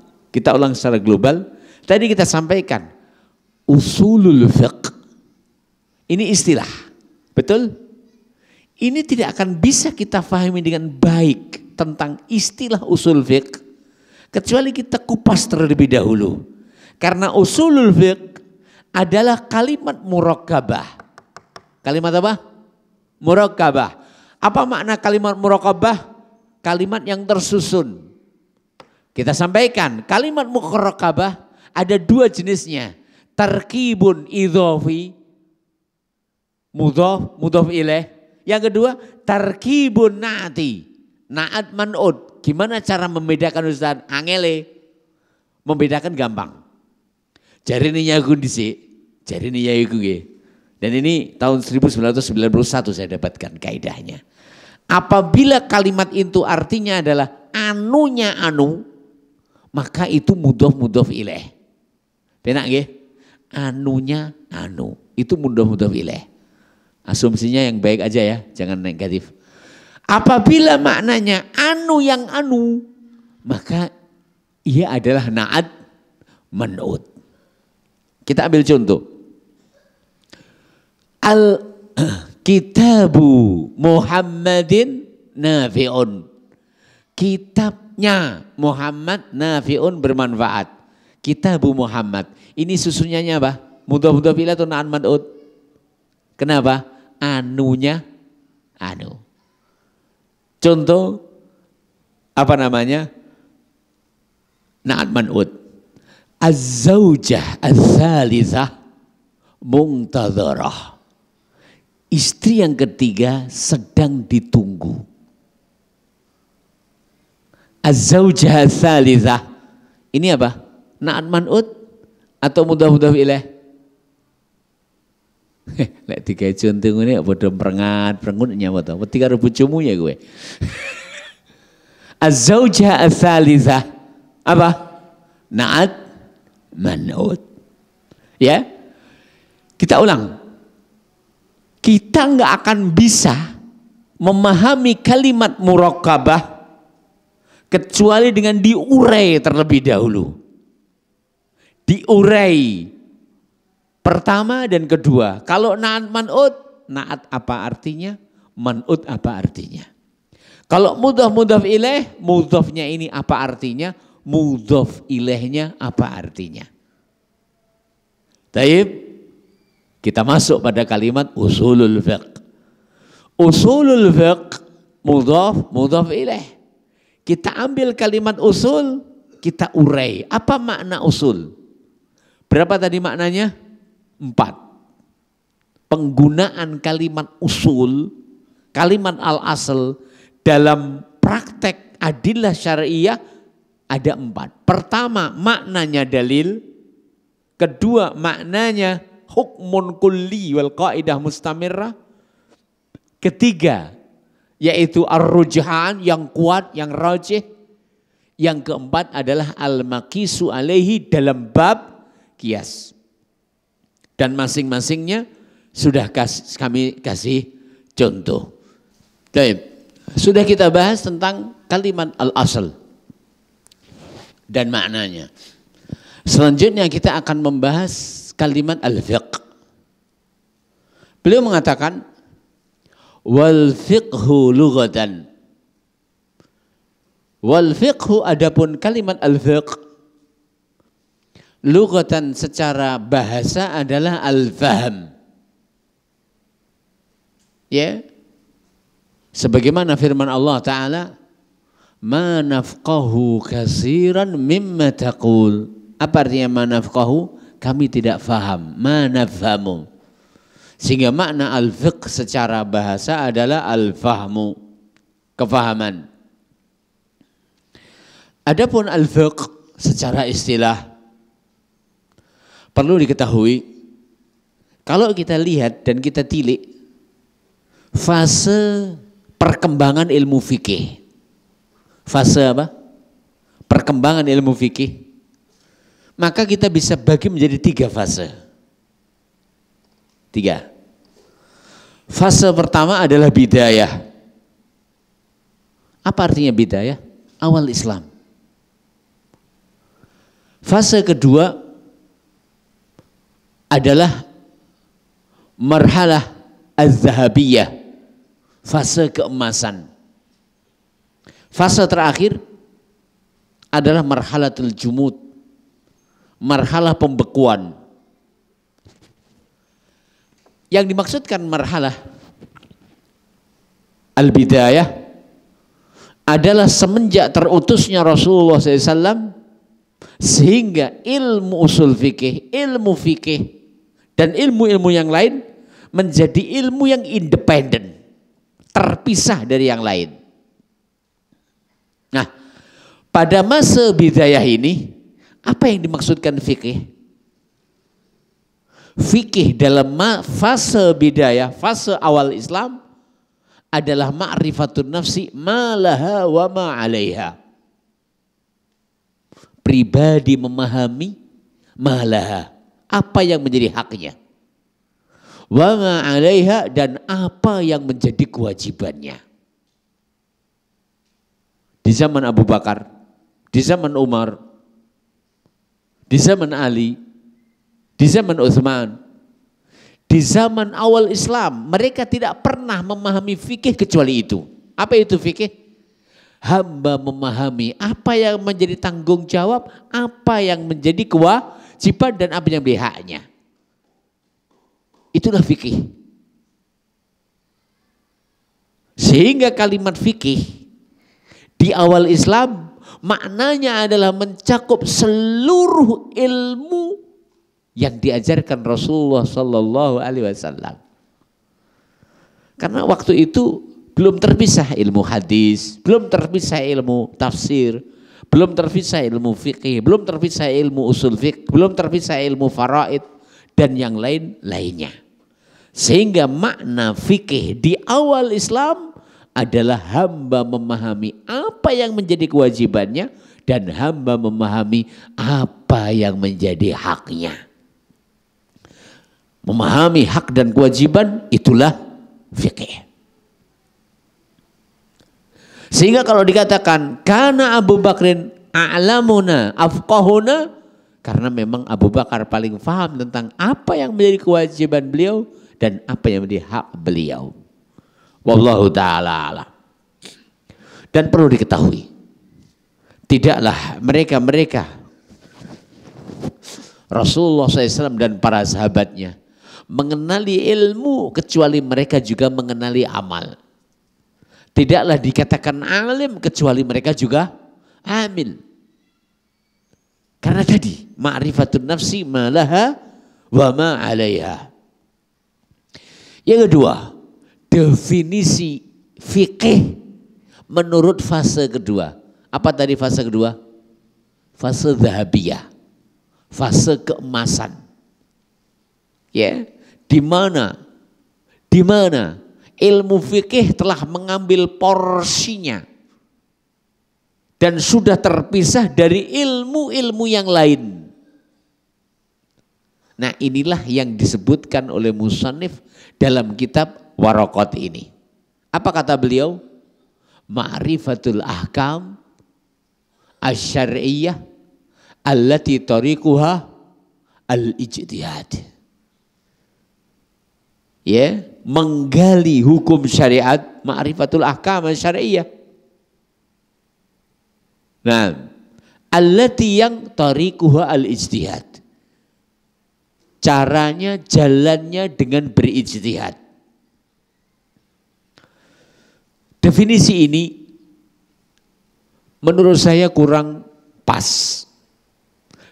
secara global. Tadi kita sampaikan usulul fiqh. Ini istilah. Betul? Ini tidak akan bisa kita pahami dengan baik tentang istilah usul fiqh kecuali kita kupas terlebih dahulu. Karena usulul fiqh adalah kalimat murakkabah. Kalimat apa? Murakkabah. Apa makna kalimat murakkabah? Kalimat yang tersusun. Kita sampaikan kalimat murakkabah ada 2 jenisnya. Tarkibun idhofi, mudhof ilaih. Yang kedua tarkibun na'ati, na'at man'ud. Gimana cara membedakan Ustaz? Angele. Membedakan gampang. Jari ini nyagun dhisik, jari ini yaku nggih. Dan ini tahun 1991 saya dapatkan kaidahnya. Apabila kalimat itu artinya adalah anunya anu, maka itu mudhof ilaih. Penak nggih? Anunya anu. Itu mudhof ilaih. Asumsinya yang baik aja ya, jangan negatif. Apabila maknanya anu yang anu, maka ia adalah na'at man'ud. Kita ambil contoh. Al-kitabu Muhammadin nafi'un. Kitabnya Muhammad nafi'un bermanfaat. Kitabu Muhammad. Ini susunannya apa? Mudhof ilaih atau na'at man'ud? Kenapa? Anunya anu. Contoh apa namanya? Na'at man'ud. Az-zaujah az-tsalitsah muntadharah. Istri yang ketiga sedang ditunggu. Az-zaujah az-tsalitsah. Ini apa? Na'at man'ud atau mudhof ilaih? Lek digawe contoh ngene padha merengat-merengut nyawa to. Wedi karo bojomu ya kowe. Az-zaujah ats-tsalitsah apa? Na'at man'ud. Ya. Kita ulang. Kita enggak akan bisa memahami kalimat murakkabah kecuali dengan diurai terlebih dahulu. Diurai pertama dan kedua. Kalau na'at man'ud, na'at apa artinya? Man'ud apa artinya? Kalau mudhaf ilaih, mudhafnya ini apa artinya? Mudhaf ilaihnya apa artinya? Taib, kita masuk pada kalimat usulul fiqh. Usulul fiqh, mudhaf ilaih. Kita ambil kalimat usul, kita urai. Apa makna usul? Berapa tadi maknanya? 4. Penggunaan kalimat usul, kalimat al-asl dalam praktek adillah syariah ada 4. Pertama, maknanya dalil. Kedua, maknanya hukmun kulli wal qaidah mustamirrah. Ketiga, yaitu ar-rujhan, yang kuat, yang rajih. Yang keempat adalah al-maqisu alaihi dalam bab qiyas. Dan masing-masingnya sudah kami kasih contoh. Baik. Sudah kita bahas tentang kalimat al-asl dan maknanya. Selanjutnya kita akan membahas kalimat al-fiqh. Beliau mengatakan wal fiqhu lughatan. Wal fiqhu adapun kalimat al-fiqh lughatan secara bahasa adalah al-fahm. Ya. Sebagaimana firman Allah Ta'ala, ma nafqahu kasiran mimma taqul. Apa artinya ma nafqahu? Kami tidak faham. Ma nafhamu. Sehingga makna al-fiqh secara bahasa adalah al-fahmu. Kefahaman. Adapun al-fiqh secara istilah, perlu diketahui, kalau kita lihat dan kita tilik, fase perkembangan ilmu fikih. Fase apa? Perkembangan ilmu fikih. Maka kita bisa bagi menjadi 3 fase. 3. Fase pertama adalah bidayah. Apa artinya bidayah? Awal Islam. Fase kedua adalah marhalah az-zahabiyah. Fase keemasan. Fase terakhir adalah marhalatul jumud. Marhalah pembekuan. Yang dimaksudkan marhalah al-bidayah adalah semenjak terutusnya Rasulullah SAW sehingga ilmu usul fikih, ilmu fikih dan ilmu-ilmu yang lain menjadi ilmu yang independen. Terpisah dari yang lain. Nah, pada masa bidayah ini, apa yang dimaksudkan fikih? Fikih dalam fase bidayah, fase awal Islam adalah ma'rifatun nafsi ma laha wa ma 'alaiha. Pribadi memahami ma laha, apa yang menjadi haknya. Wa ma 'alaiha, dan apa yang menjadi kewajibannya. Di zaman Abu Bakar, di zaman Umar, di zaman Ali, di zaman Utsman, di zaman awal Islam, mereka tidak pernah memahami fikih kecuali itu. Apa itu fikih? Hamba memahami apa yang menjadi tanggung jawab, apa yang menjadi kewajiban, dan apa yang menjadi haknya. Itulah fikih. Sehingga kalimat fikih di awal Islam maknanya adalah mencakup seluruh ilmu yang diajarkan Rasulullah Sallallahu Alaihi Wasallam. Karena waktu itu belum terpisah ilmu hadis, belum terpisah ilmu tafsir, belum terpisah ilmu fikih, belum terpisah ilmu usul fikih, belum terpisah ilmu faraid dan yang lainnya. Sehingga makna fikih di awal Islam adalah hamba memahami apa yang menjadi kewajibannya dan hamba memahami apa yang menjadi haknya. Memahami hak dan kewajiban, itulah fikih. Sehingga kalau dikatakan karena Abu Bakrin a'lamuna afqahuna, karena memang Abu Bakar paling paham tentang apa yang menjadi kewajiban beliau dan apa yang menjadi hak beliau. Wallahu ta'ala alam. Dan perlu diketahui, tidaklah mereka Rasulullah SAW dan para sahabatnya mengenali ilmu kecuali mereka juga mengenali amal. Tidaklah dikatakan alim kecuali mereka juga amil. Karena tadi ma'rifatun nafsi ma laha wa ma 'alaiha. Yang kedua, definisi fikih menurut fase kedua. Apa tadi fase kedua? Fase zahabiyah. Fase keemasan. Ya, di mana ilmu fikih telah mengambil porsinya dan sudah terpisah dari ilmu-ilmu yang lain. Nah, inilah yang disebutkan oleh musannif dalam kitab Waraqat ini. Apa kata beliau? Ma'rifatul ahkam asy-syar'iyyah allati tariquha al-ijtihad. Ya, menggali hukum syariat, ma'rifatul ahkam asy-syar'iyyah. Nah, allati yang tariquha al-ijtihad. Caranya, jalannya dengan berijtihad. Definisi ini menurut saya kurang pas.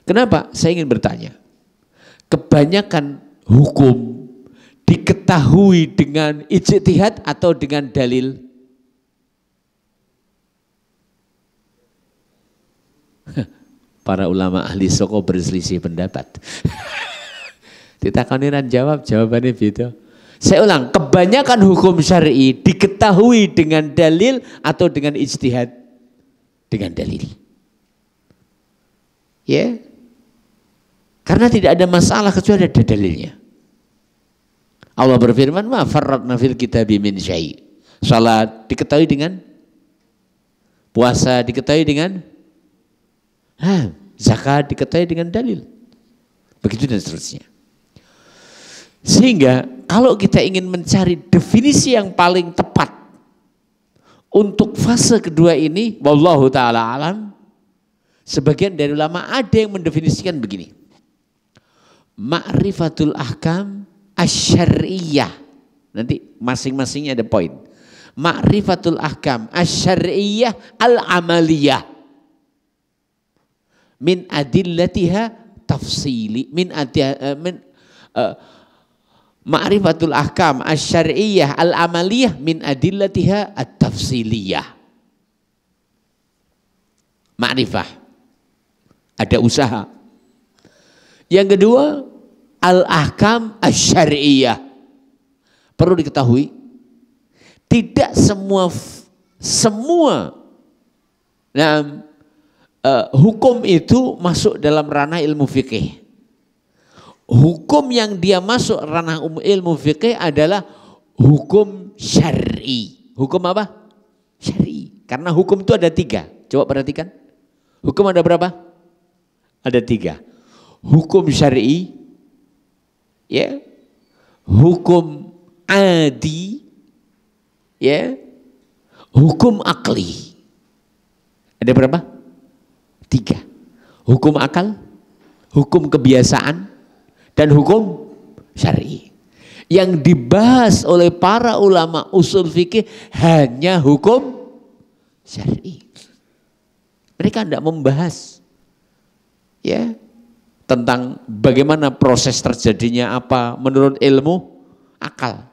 Kenapa? Saya ingin bertanya. Kebanyakan hukum diketahui dengan ijtihad atau dengan dalil? Para ulama ahli soko berselisih pendapat. Ditakoniran jawab, jawabannya gitu. Saya ulang, kebanyakan hukum syar'i diketahui dengan dalil atau dengan ijtihad? Dengan dalil. Ya. Karena tidak ada masalah kecuali ada dalilnya. Allah berfirman, "Ma farratna fil kitabi min syai'." Salat diketahui dengan puasa, diketahui dengan zakat, diketahui dengan dalil. Begitu dan seterusnya. Sehingga kalau kita ingin mencari definisi yang paling tepat untuk fase kedua ini, wallahu ta'ala alam, sebagian dari ulama ada yang mendefinisikan begini. Ma'rifatul ahkam asy-syar'iyyah. Nanti masing-masingnya ada poin. Ma'rifatul ahkam asy-syar'iyyah al-amaliyah. Min adillatiha tafsili. Ma'rifatul ahkam asy-syar'iyyah al-amaliyah min adillatiha at-tafsiliyah. Ma'rifah. Ada usaha. Yang kedua, al-ahkam asy-syar'iyyah. Perlu diketahui, tidak semua hukum itu masuk dalam ranah ilmu fikih. Hukum yang dia masuk ranah ilmu fikih adalah hukum syar'i. Hukum apa? Syar'i. Karena hukum itu ada 3. Coba perhatikan. Hukum ada berapa? Ada 3. Hukum syar'i, ya, hukum adi, ya, hukum akli. Ada berapa? 3. Hukum akal, hukum kebiasaan, dan hukum syar'i. Yang dibahas oleh para ulama usul fikih hanya hukum syar'i. Mereka tidak membahas, ya, tentang bagaimana proses terjadinya apa menurut ilmu akal.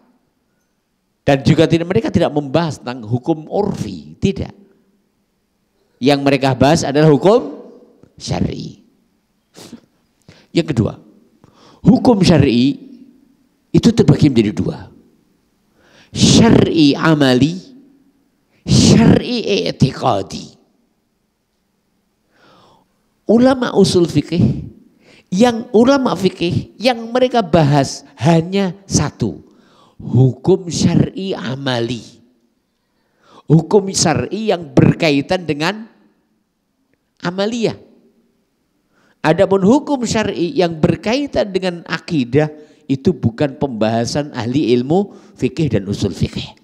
Dan juga mereka tidak membahas tentang hukum urfi, tidak. Yang mereka bahas adalah hukum syar'i. Yang kedua, hukum syar'i itu terbagi menjadi 2. Syar'i amali, syar'i i'tiqadi. Ulama usul fikih, ulama fikih yang mereka bahas hanya 1. Hukum syar'i amali. Hukum syar'i yang berkaitan dengan amaliyah. Adapun hukum syar'i yang berkaitan dengan akidah itu bukan pembahasan ahli ilmu fikih dan usul fikih.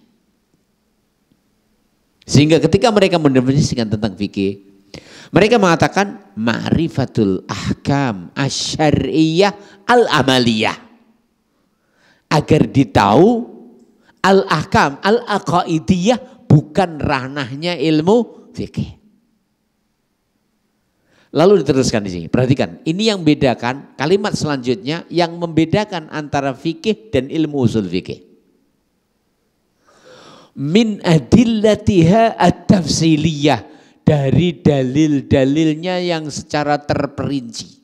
Sehingga ketika mereka mendefinisikan tentang fikih, mereka mengatakan ma'rifatul ahkam asyariyah al-amaliyah. Agar ditahu al-ahkam al-aqaidiyah bukan ranahnya ilmu fikih. Lalu diteruskan di sini. Perhatikan, ini yang bedakan kalimat selanjutnya yang membedakan antara fikih dan ilmu usul fikih. Min adillatiha at-tafsiliyah, dari dalil-dalilnya yang secara terperinci.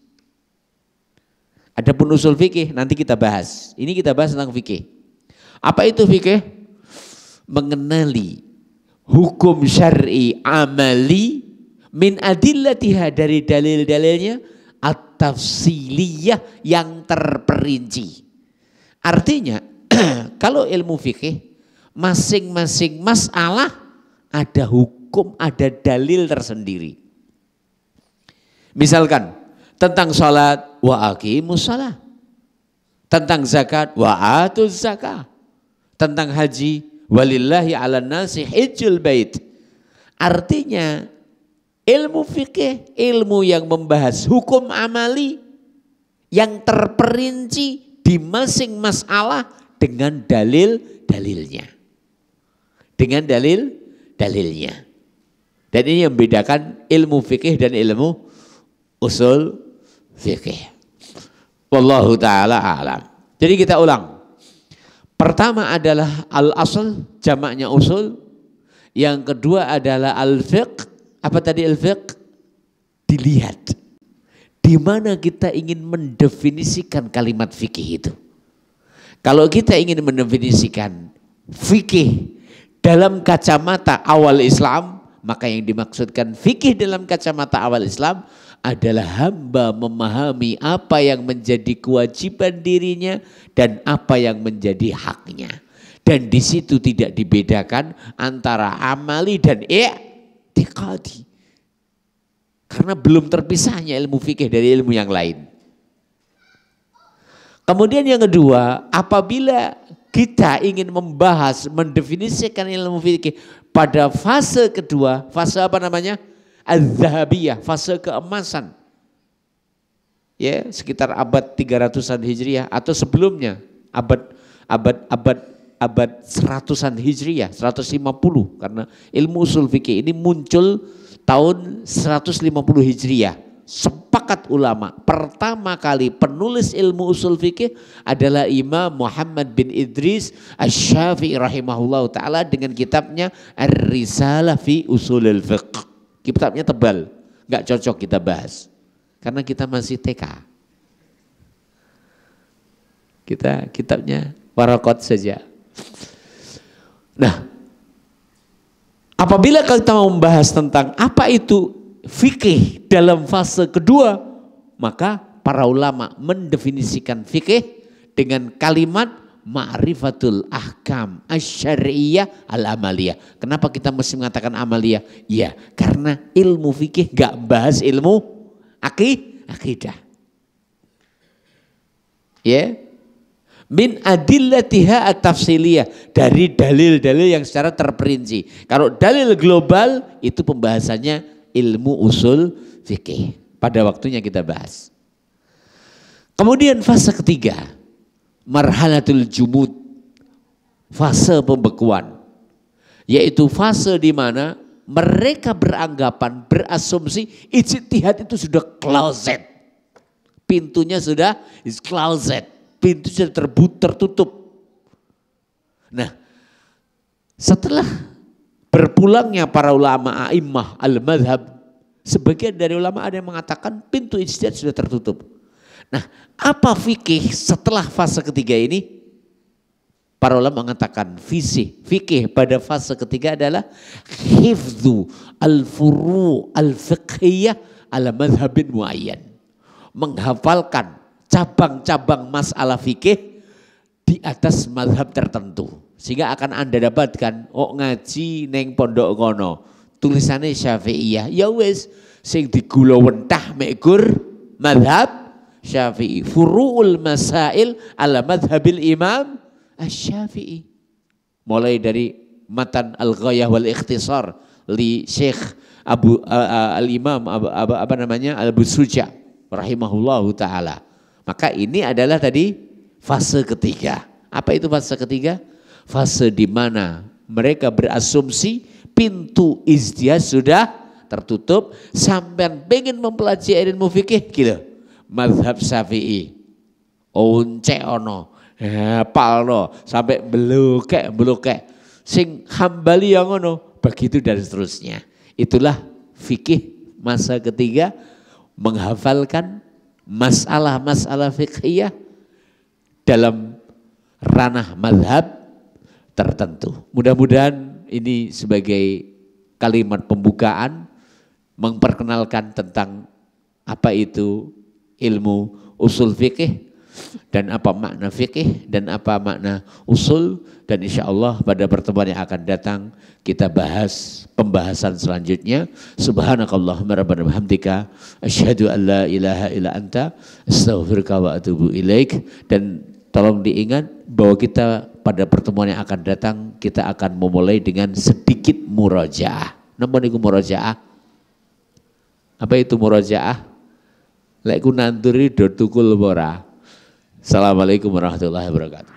Adapun usul fikih nanti kita bahas. Ini kita bahas tentang fikih. Apa itu fikih? Mengenali hukum syar'i amali min adillatiha, dari dalil-dalilnya at-tafsiliyah yang terperinci. Artinya kalau ilmu fikih, masing-masing masalah ada hukum, ada dalil tersendiri. Misalkan tentang salat, wa aqimus shalah. Tentang zakat, wa atuz zakah. Tentang haji, walillahi 'alan nasi hajjul bait. Artinya ilmu fikih, ilmu yang membahas hukum amali yang terperinci di masing masalah dengan dalil-dalilnya. Dengan dalil-dalilnya. Dan ini yang membedakan ilmu fikih dan ilmu usul fikih. Wallahu ta'ala a'lam. Jadi kita ulang. Pertama adalah al-asl, jamaknya usul. Yang kedua adalah al-fiqh. Apa tadi al-fiqh? Dilihat. Di mana kita ingin mendefinisikan kalimat fikih itu. Kalau kita ingin mendefinisikan fikih dalam kacamata awal Islam, maka yang dimaksudkan fikih dalam kacamata awal Islam adalah hamba memahami apa yang menjadi kewajiban dirinya dan apa yang menjadi haknya. Dan di situ tidak dibedakan antara amali dan i'tiqadi. Karena belum terpisahnya ilmu fikih dari ilmu yang lain. Kemudian yang kedua, apabila kita ingin membahas, mendefinisikan ilmu fikih pada fase kedua, fase apa namanya? Az-zahabiyah, fase keemasan. Ya, sekitar abad 300-an Hijriah atau sebelumnya, abad 100-an Hijriah, 150, karena ilmu usul fikih ini muncul tahun 150 Hijriah. Sepakat ulama, pertama kali penulis ilmu usul fikih adalah Imam Muhammad bin Idris Asy-Syafi'i rahimahullah ta'ala dengan kitabnya Ar-Risalah fi Usulil Fiqh. Kitabnya tebal, nggak cocok kita bahas karena kita masih TK. Kita kitabnya warakot saja. Nah, apabila kita mau membahas tentang apa itu fikih dalam fase kedua, maka para ulama mendefinisikan fikih dengan kalimat ma'rifatul ahkam asyariyah al-amaliyah. Kenapa kita mesti mengatakan amaliyah? Ya, karena ilmu fikih gak bahas ilmu akidah. Ya. Min adillatiha at-tafsiliyah, dari dalil-dalil yang secara terperinci. Kalau dalil global itu pembahasannya ilmu usul fikih. Pada waktunya kita bahas. Kemudian fase ketiga, marhalatul jumud, fase pembekuan. Yaitu fase di mana mereka beranggapan, berasumsi ijtihad itu sudah closet. Pintunya sudah is closet. Pintu sudah tertutup. Nah, setelah berpulangnya para ulama a'immah al-madhab, sebagian dari ulama ada yang mengatakan pintu ijtihad sudah tertutup. Nah, apa fikih setelah fase ketiga ini? Para ulama mengatakan fikih pada fase ketiga adalah hifdzu al-furu' al-fiqhiyah ala madhabin muayyan. Menghafalkan cabang-cabang masalah fikih di atas mazhab tertentu. Sehingga akan Anda dapatkan ngaji neng pondok kono tulisannya Syafi'iyah, ya wis sing digula wentah mekur mazhab Syafi'i, furu'ul masail ala madhabil imam Asy-Syafi'i. Mulai dari matan Al-Ghayah wal Ikhtisar li Syekh Al-Imam Al-Busuja rahimahullahu taala. Maka ini adalah tadi fase ketiga. Apa itu fase ketiga? Fase di mana mereka berasumsi pintu ijtihad sudah tertutup, sampean pengen mempelajari ilmu fikih gitu. Mazhab Syafi'i. Once ono, hafalno sampai blokek. Sing Hambali yang ono, begitu dan seterusnya. Itulah fikih masa ketiga, menghafalkan masalah-masalah fikhiyah dalam ranah mazhab tertentu. Mudah-mudahan ini sebagai kalimat pembukaan memperkenalkan tentang apa itu ilmu usul fikih dan apa makna fikih dan apa makna usul, dan insya Allah pada pertemuan yang akan datang kita bahas pembahasan selanjutnya. Subhanakallahumma rabbana bihamdika asyhadu an la ilaha illa anta astaghfiruka wa atubu ilaik. Dan tolong diingat bahwa kita pada pertemuan yang akan datang kita akan memulai dengan sedikit murajaah. Napa niku murajaah? Apa itu murajaah? Lek ku nanduri do tukul ora. Assalamualaikum warahmatullahi wabarakatuh.